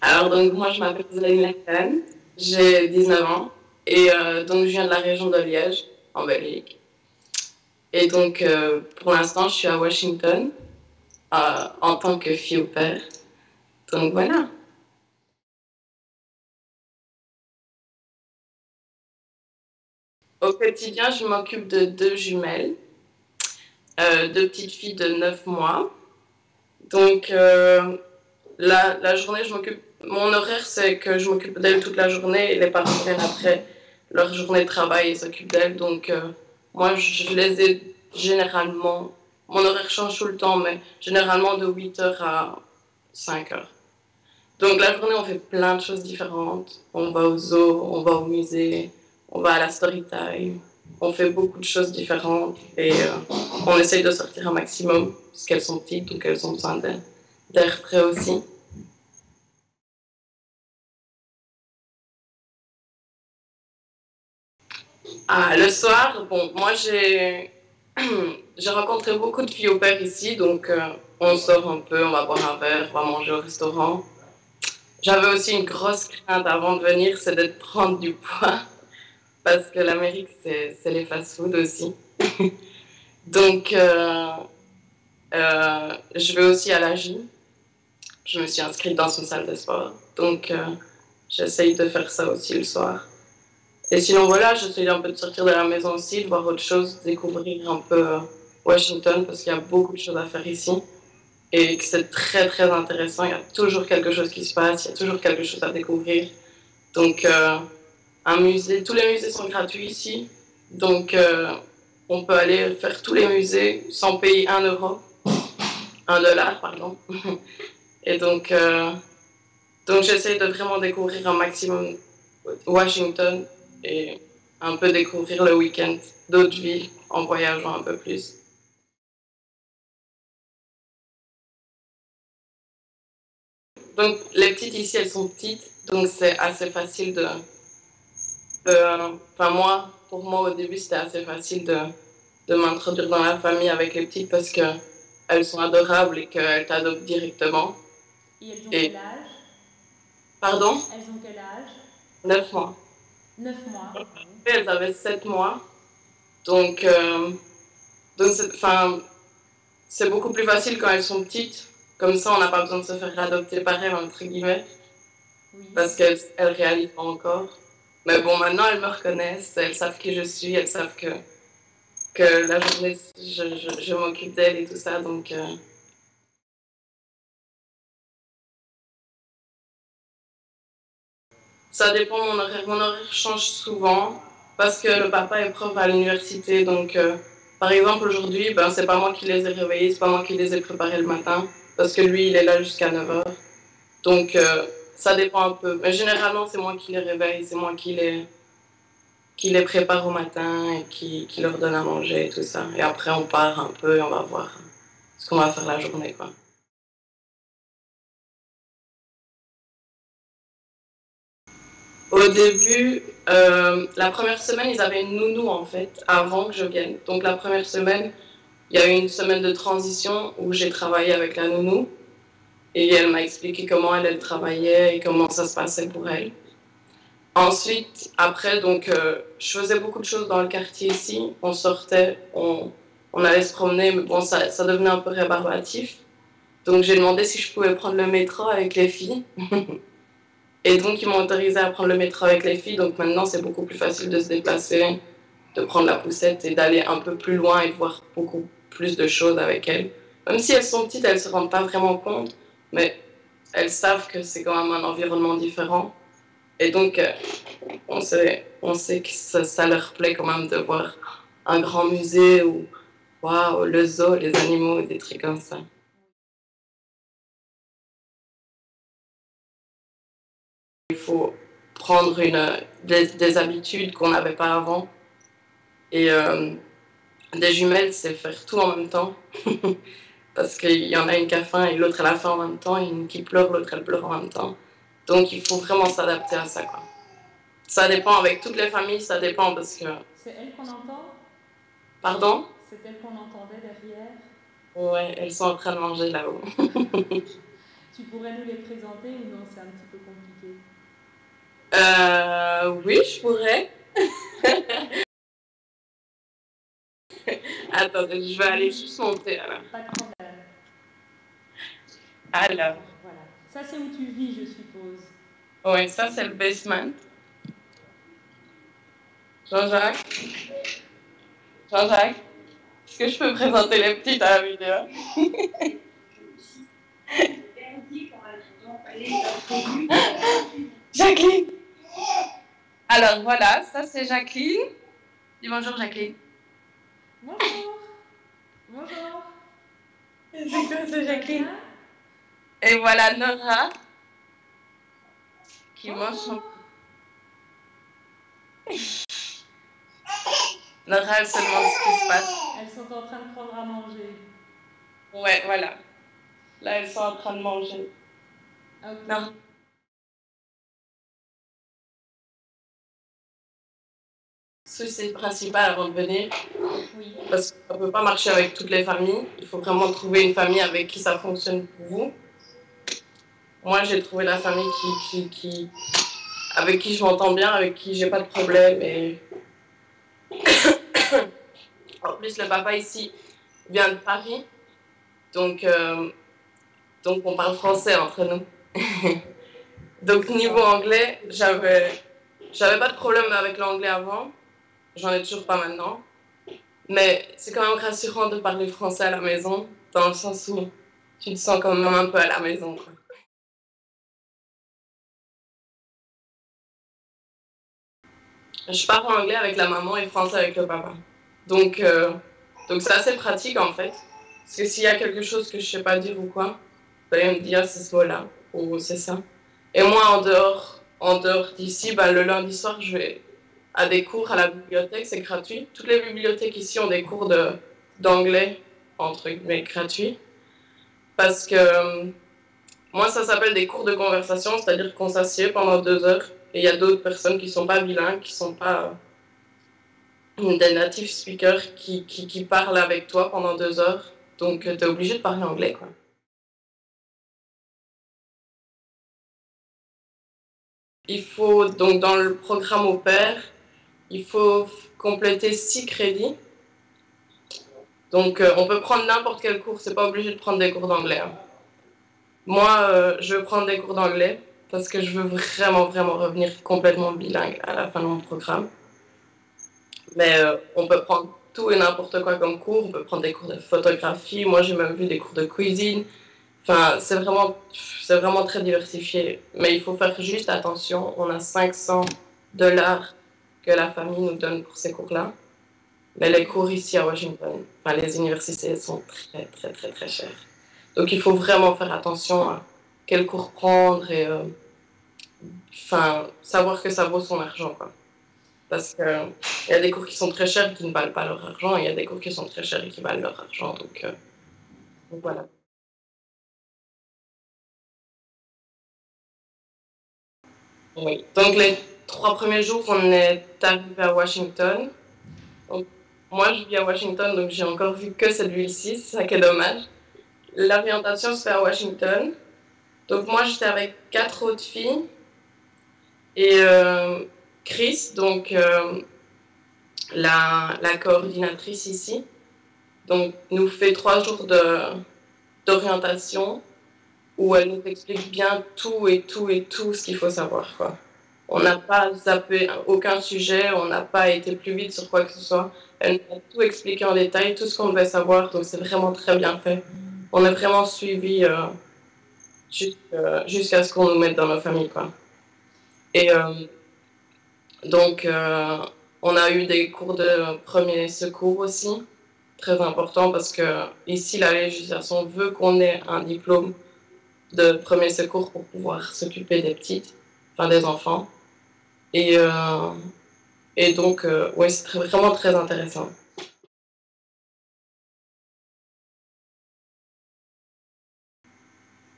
Alors, donc, moi, je m'appelle Zéline Lacan, j'ai 19 ans, et donc, je viens de la région de Liège, en Belgique. Et donc, pour l'instant, je suis à Washington, en tant que fille au père. Donc, voilà. Au quotidien, je m'occupe de deux jumelles, deux petites filles de 9 mois. Donc, la journée, je m'occupe. Mon horaire, c'est que je m'occupe d'elles toute la journée et les parents viennent après leur journée de travail et s'occupent d'elles. Donc, moi, je les ai généralement. Mon horaire change tout le temps, mais généralement de 8 heures à 5 heures. Donc, la journée, on fait plein de choses différentes. On va au zoo, on va au musée, on va à la story time. On fait beaucoup de choses différentes et on essaye de sortir un maximum parce qu'elles sont petites, donc elles ont besoin d'air frais aussi. Ah, le soir, bon, moi j'ai rencontré beaucoup de filles au père ici, donc on sort un peu, on va boire un verre, on va manger au restaurant. J'avais aussi une grosse crainte avant de venir, c'est de prendre du poids, parce que l'Amérique, c'est les fast-food aussi. Donc, je vais aussi à la gym. Je me suis inscrite dans une salle de sport, donc j'essaye de faire ça aussi le soir. Et sinon, voilà, j'essaie un peu de sortir de la maison aussi, de voir autre chose, découvrir un peu Washington, parce qu'il y a beaucoup de choses à faire ici. Et que c'est très, très intéressant. Il y a toujours quelque chose qui se passe, il y a toujours quelque chose à découvrir. Donc, un musée, tous les musées sont gratuits ici. Donc, on peut aller faire tous les musées sans payer 1 euro, 1 dollar, pardon. Et donc j'essaie de vraiment découvrir un maximum Washington et un peu découvrir le week-end d'autres villes en voyageant un peu plus. Donc les petites ici, elles sont petites, donc c'est assez facile enfin moi, pour moi au début, c'était assez facile de m'introduire dans la famille avec les petites parce que elles sont adorables et qu'elles t'adoptent directement. Et elles ont Et, quel âge? pardon, Elles ont quel âge? 9 mois. 9 mois. Elles avaient 7 mois, donc, enfin, c'est beaucoup plus facile quand elles sont petites. Comme ça, on n'a pas besoin de se faire adopter par elles, entre guillemets, Oui. parce qu'elles réalisent pas encore. Mais bon, maintenant, elles me reconnaissent, elles savent qui je suis, elles savent que la journée, je m'occupe d'elles et tout ça. Donc, ça dépend de mon horaire. Mon horaire change souvent parce que le papa est prof à l'université. Donc, par exemple, aujourd'hui, ben, c'est pas moi qui les ai réveillés, c'est pas moi qui les ai préparés le matin, parce que lui, il est là jusqu'à 9 heures. Donc, ça dépend un peu. Mais généralement, c'est moi qui les réveille, c'est moi qui les prépare au matin et qui leur donne à manger et tout ça. Et après, on part un peu et on va voir ce qu'on va faire la journée, quoi. Au début, la première semaine, ils avaient une nounou, en fait, avant que je vienne. Donc, la première semaine, il y a eu une semaine de transition où j'ai travaillé avec la nounou. Et elle m'a expliqué comment elle travaillait et comment ça se passait pour elle. Ensuite, après, donc, je faisais beaucoup de choses dans le quartier ici. On sortait, on allait se promener, mais bon, ça devenait un peu rébarbatif. Donc, j'ai demandé si je pouvais prendre le métro avec les filles. Et donc, ils m'ont autorisé à prendre le métro avec les filles. Donc, maintenant, c'est beaucoup plus facile de se déplacer, de prendre la poussette et d'aller un peu plus loin et de voir beaucoup plus de choses avec elles. Même si elles sont petites, elles ne se rendent pas vraiment compte, mais elles savent que c'est quand même un environnement différent. Et donc, on sait que ça leur plaît quand même de voir un grand musée ou waouh, le zoo, les animaux, des trucs comme ça. Il faut prendre des habitudes qu'on n'avait pas avant. Et des jumelles, c'est faire tout en même temps. Parce qu'il y en a une qui a faim et l'autre elle a faim en même temps, et une qui pleure, l'autre elle pleure en même temps. Donc il faut vraiment s'adapter à ça, quoi. Ça dépend avec toutes les familles, ça dépend parce que... C'est elle qu'on entend? Pardon? C'est elle qu'on entendait derrière? Ouais, elles sont en train de manger là-haut. Tu Tu pourrais nous les présenter ou non, c'est un petit peu compliqué? Oui, je pourrais. Attendez, je vais aller juste monter alors. Pas de problème. Alors, Voilà. Ça, c'est où tu vis, je suppose. oui, ça c'est le basement. Jean-Jacques, Jean-Jacques, est-ce que je peux présenter les petites à la vidéo? Jacqueline! Alors voilà, ça c'est Jacqueline. Dis bonjour Jacqueline. Bonjour. Bonjour. C'est quoi, c'est Jacqueline? Bien? Et voilà Nora qui mange son... Bonjour. Nora, elle se demande ce qui se passe. Elles sont en train de prendre à manger. Ouais, voilà. Là, elles sont en train de manger. Ok. Non. Souci principal avant de venir, Oui. parce qu'on ne peut pas marcher avec toutes les familles. Il faut vraiment trouver une famille avec qui ça fonctionne pour vous. Moi, j'ai trouvé la famille avec qui je m'entends bien, avec qui j'ai pas de problème. Et en plus, le papa ici vient de Paris, donc on parle français entre nous. Donc niveau anglais, j'avais pas de problème avec l'anglais avant, j'en ai toujours pas maintenant. Mais c'est quand même rassurant de parler français à la maison, dans le sens où tu te sens quand même un peu à la maison, quoi. Je parle anglais avec la maman et français avec le papa. Donc c'est assez pratique en fait. Parce que s'il y a quelque chose que je sais pas dire ou quoi, vous allez me dire c'est ce mot-là ou c'est ça. Et moi en dehors d'ici, ben, le lundi soir je vais à des cours à la bibliothèque, c'est gratuit. Toutes les bibliothèques ici ont des cours d'anglais, entre guillemets, gratuits. Parce que moi ça s'appelle des cours de conversation, c'est-à-dire qu'on s'assied pendant 2 heures et il y a d'autres personnes qui sont pas bilingues, qui sont pas des native speakers qui parlent avec toi pendant 2 heures. Donc, tu es obligé de parler anglais, quoi. Il faut, donc, dans le programme au pair, il faut compléter 6 crédits. Donc, on peut prendre n'importe quel cours, c'est pas obligé de prendre des cours d'anglais, hein. Moi, je veux prendre des cours d'anglais parce que je veux vraiment, vraiment revenir complètement bilingue à la fin de mon programme. Mais on peut prendre tout et n'importe quoi comme cours. On peut prendre des cours de photographie. Moi, j'ai même vu des cours de cuisine. Enfin, c'est vraiment très diversifié. Mais il faut faire juste attention. On a 500 $ que la famille nous donne pour ces cours-là. Mais les cours ici à Washington, enfin, les universités sont très, très, très, très chers. Donc, il faut vraiment faire attention à quel cours prendre et enfin, savoir que ça vaut son argent, quoi. Parce qu'il y a des cours qui sont très chers et qui ne valent pas leur argent, et il y a des cours qui sont très chers et qui valent leur argent. Donc voilà. Oui. Donc les 3 premiers jours, on est arrivé à Washington. Donc, moi, je vis à Washington, donc j'ai encore vu que cette ville-ci, c'est ça qui est dommage. L'orientation se fait à Washington. Donc moi, j'étais avec 4 autres filles et Chris, donc la coordinatrice ici, donc nous fait 3 jours d'orientation où elle nous explique bien tout et tout et tout ce qu'il faut savoir, quoi. On n'a pas zappé aucun sujet, on n'a pas été plus vite sur quoi que ce soit. Elle nous a tout expliqué en détail, tout ce qu'on devait savoir, donc c'est vraiment très bien fait. On a vraiment suivi jusqu'à ce qu'on nous mette dans nos familles, quoi. Et donc, on a eu des cours de premier secours aussi, très important parce que ici, la législation veut qu'on ait un diplôme de premier secours pour pouvoir s'occuper des petites, enfin des enfants. Et, donc, ouais, c'est vraiment très intéressant.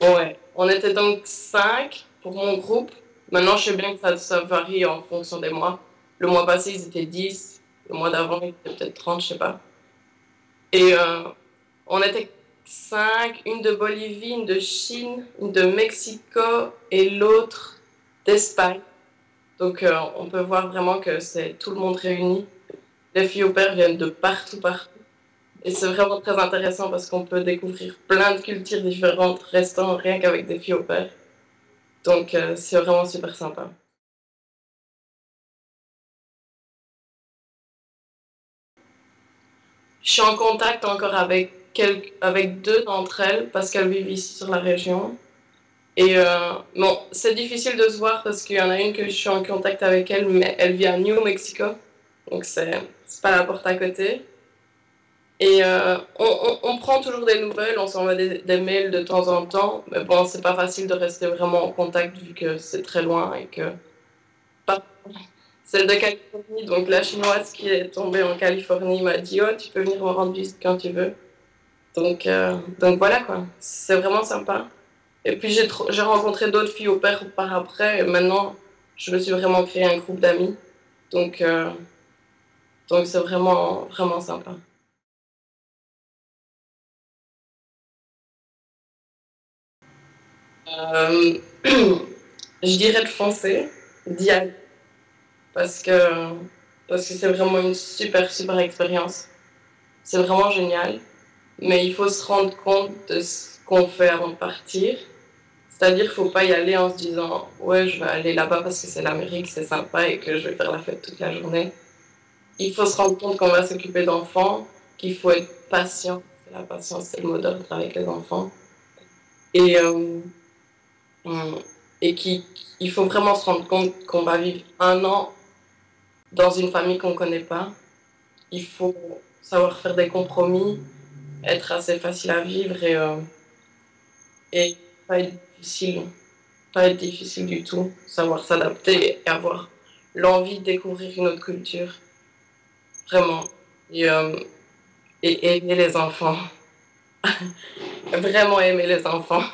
Ouais, on était donc 5 pour mon groupe. Maintenant, je sais bien que ça varie en fonction des mois. Le mois passé, ils étaient 10. Le mois d'avant, ils étaient peut-être 30, je sais pas. Et on était 5, une de Bolivie, une de Chine, une de Mexico et l'autre d'Espagne. Donc on peut voir vraiment que c'est tout le monde réuni. Les filles au pair viennent de partout, partout. Et c'est vraiment très intéressant parce qu'on peut découvrir plein de cultures différentes restant rien qu'avec des filles au pair. Donc c'est vraiment super sympa. Je suis en contact encore avec deux d'entre elles parce qu'elles vivent ici sur la région. Et bon, c'est difficile de se voir parce qu'il y en a une que je suis en contact avec elle, mais elle vit à New Mexico. Donc c'est pas la porte à côté. Et on prend toujours des nouvelles, on s'envoie des mails de temps en temps. Mais bon, c'est pas facile de rester vraiment en contact vu que c'est très loin et que... Pas celle de Californie, donc la chinoise qui est tombée en Californie m'a dit «Oh, tu peux venir me rendre visite quand tu veux». Donc voilà quoi, c'est vraiment sympa. Et puis j'ai rencontré d'autres filles au pair par après, et maintenant je me suis vraiment créé un groupe d'amis. Donc donc c'est vraiment, vraiment sympa. Euh, je dirais de foncer, d'y aller, parce que parce que c'est vraiment une super, super expérience. C'est vraiment génial. Mais il faut se rendre compte de ce qu'on fait avant de partir. C'est-à-dire qu'il ne faut pas y aller en se disant «Ouais, je vais aller là-bas parce que c'est l'Amérique, c'est sympa et que je vais faire la fête toute la journée». Il faut se rendre compte qu'on va s'occuper d'enfants, qu'il faut être patient. La patience, c'est le mot d'ordre avec les enfants. Et, et qu'il faut vraiment se rendre compte qu'on va vivre un an dans une famille qu'on ne connaît pas. Il faut savoir faire des compromis, être assez facile à vivre et pas être difficile. Pas être difficile du tout. Savoir s'adapter et avoir l'envie de découvrir une autre culture. Vraiment. Et, euh, et aimer les enfants. Vraiment aimer les enfants.